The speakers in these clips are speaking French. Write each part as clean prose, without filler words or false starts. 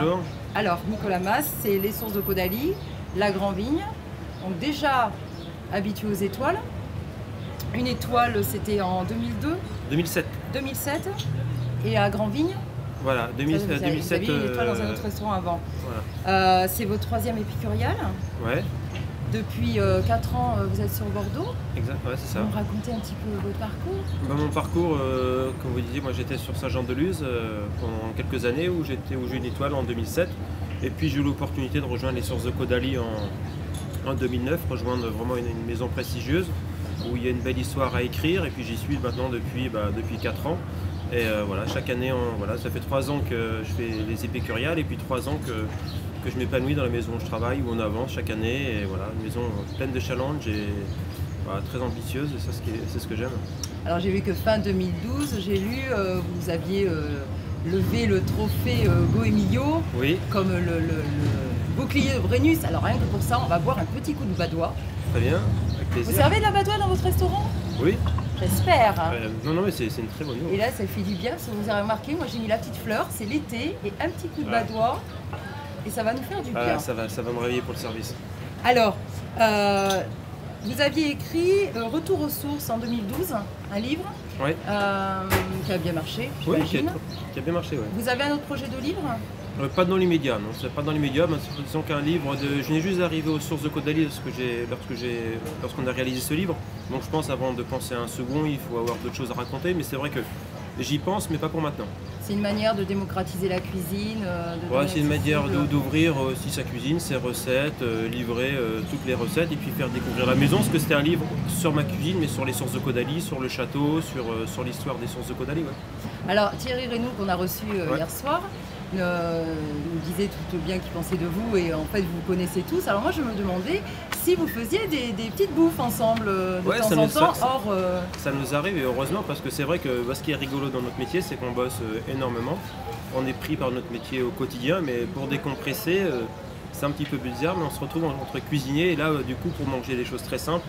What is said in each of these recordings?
bonjour. Alors, Nicolas Mas, c'est les sources de Caudalie, la Grand Vigne. Donc déjà habitué aux étoiles. Une étoile, c'était en 2002 2007. 2007. Et à Grand Vigne. Voilà, 2007. Vous aviez une étoile dans un autre restaurant avant. Voilà. C'est votre troisième épicurial. Ouais. Depuis 4 ans, vous êtes sur Bordeaux. Exact, ouais, c'est ça. Vous me racontez un petit peu votre parcours? Mon parcours, comme vous disiez, moi j'étais sur Saint-Jean-de-Luz pendant quelques années où j'ai eu une étoile en 2007. Et puis j'ai eu l'opportunité de rejoindre les sources de Caudalie en 2009, rejoindre vraiment une maison prestigieuse où il y a une belle histoire à écrire. Et puis j'y suis maintenant depuis 4 ans. Et voilà, chaque année, ça fait 3 ans que je fais les épicuriales et puis 3 ans que je m'épanouis dans la maison où je travaille, où on avance chaque année. Et voilà, une maison pleine de challenges et voilà, très ambitieuse, et ça c'est ce que j'aime. Alors j'ai vu que fin 2012, j'ai lu, vous aviez levé le trophée Go Emilio, oui, comme le bouclier de Brennus. Alors rien que pour ça, on va boire un petit coup de badois. Très bien, avec plaisir. Vous servez de la badois dans votre restaurant? Oui. J'espère. Non, mais c'est une très bonne eau. Et là, ça fait du bien, parce que vous avez remarqué, moi j'ai mis la petite fleur, c'est l'été, et un petit coup de badois, et ça va nous faire du bien. Ça va me réveiller pour le service. Alors, vous aviez écrit Retour aux sources en 2012, un livre qui a bien marché, j'imagine. Oui, qui a bien marché, oui. Vous avez un autre projet de livre? Pas dans l'immédiat, non. C'est pas dans l'immédiat, mais disons qu'un livre je venais juste d'arriver aux sources de Caudalie lorsqu'on a réalisé ce livre. Donc je pense, avant de penser à un second, il faut avoir d'autres choses à raconter, mais c'est vrai que j'y pense, mais pas pour maintenant. C'est une manière de démocratiser la cuisine. C'est une manière d'ouvrir aussi sa cuisine, ses recettes, livrer toutes les recettes et puis faire découvrir la maison, parce que c'était un livre sur ma cuisine, mais sur les sources de Caudalie, sur le château, sur l'histoire des sources de Caudalie. Ouais. Alors Thierry Reynaud, qu'on a reçu hier soir, nous disait tout bien qu'il pensait de vous, et en fait vous vous connaissez tous. Alors moi je me demandais si vous faisiez des petites bouffes ensemble de temps en temps. Ça nous arrive, et heureusement, parce que c'est vrai que ce qui est rigolo dans notre métier, c'est qu'on bosse énormément. On est pris par notre métier au quotidien, mais pour décompresser, c'est un petit peu bizarre, mais on se retrouve entre cuisiniers, et là du coup pour manger des choses très simples,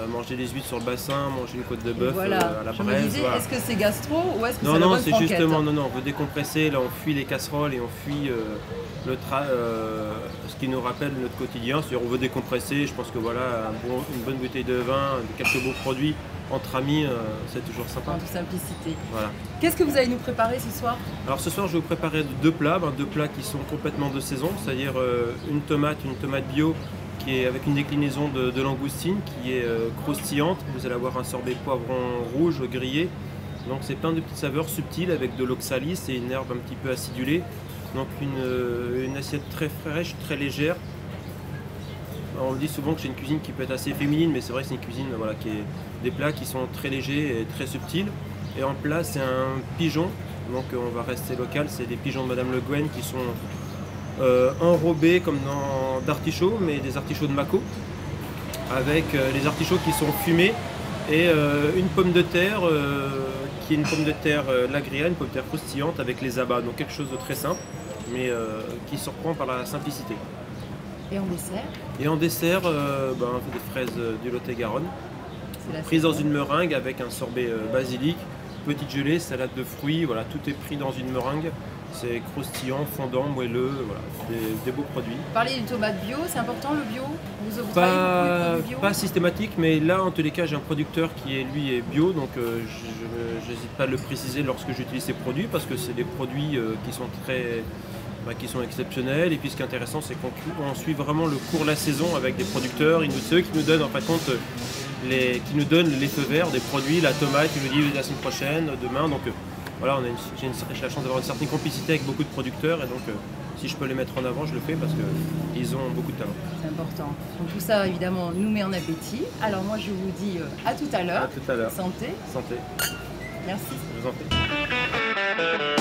manger des huîtres sur le bassin, manger une côte de bœuf à la braise. Je me disais, est-ce que c'est gastro ou est-ce que c'est la bonne Non, c'est franquette? justement, on veut décompresser, là on fuit les casseroles et on fuit ce qui nous rappelle notre quotidien. C'est-à-dire on veut décompresser, je pense que voilà, une bonne bouteille de vin, quelques beaux produits entre amis, c'est toujours sympa. En toute simplicité. Voilà. Qu'est-ce que vous allez nous préparer ce soir? Alors ce soir je vais vous préparer deux plats qui sont complètement de saison, c'est-à-dire une tomate bio, qui est avec une déclinaison de langoustine qui est croustillante. Vous allez avoir un sorbet poivron rouge grillé. Donc c'est plein de petites saveurs subtiles avec de l'oxalis et une herbe un petit peu acidulée. Donc une assiette très fraîche, très légère. Alors, on dit souvent que c'est une cuisine qui peut être assez féminine, mais c'est vrai que c'est une cuisine qui est des plats qui sont très légers et très subtils. Et en plat, c'est un pigeon. Donc on va rester local, c'est des pigeons de Madame Le Guen qui sont enrobés comme d'artichauts, mais des artichauts de Mâcon, avec les artichauts qui sont fumés, et une pomme de terre qui est une pomme de terre lagria, une pomme de terre croustillante avec les abats. Donc quelque chose de très simple, mais qui surprend par la simplicité. Et en dessert? Et en dessert, des fraises du Lot-et-Garonne, prises dans une meringue avec un sorbet basilic, petite gelée, salade de fruits, voilà, tout est pris dans une meringue. C'est croustillant, fondant, moelleux, voilà, des beaux produits. Parlez d'une tomate bio, c'est important le bio? Vous travaillez beaucoup bio? Pas systématique, mais là en tous les cas j'ai un producteur qui est bio, donc je n'hésite pas à le préciser lorsque j'utilise ces produits, parce que c'est des produits qui sont exceptionnels. Et puis ce qui est intéressant, c'est qu'on suit vraiment le cours de la saison avec des producteurs, ceux qui nous donnent en fait compte qui nous donnent les feux verts des produits, la tomate, ils nous disent la semaine prochaine, demain, donc voilà, j'ai la chance d'avoir une certaine complicité avec beaucoup de producteurs, et donc si je peux les mettre en avant, je le fais parce qu'ils ont beaucoup de talent. C'est important. Donc tout ça, évidemment, nous met en appétit. Alors moi, je vous dis à tout à l'heure. À tout à l'heure. Santé. Santé. Merci. Je vous en prie.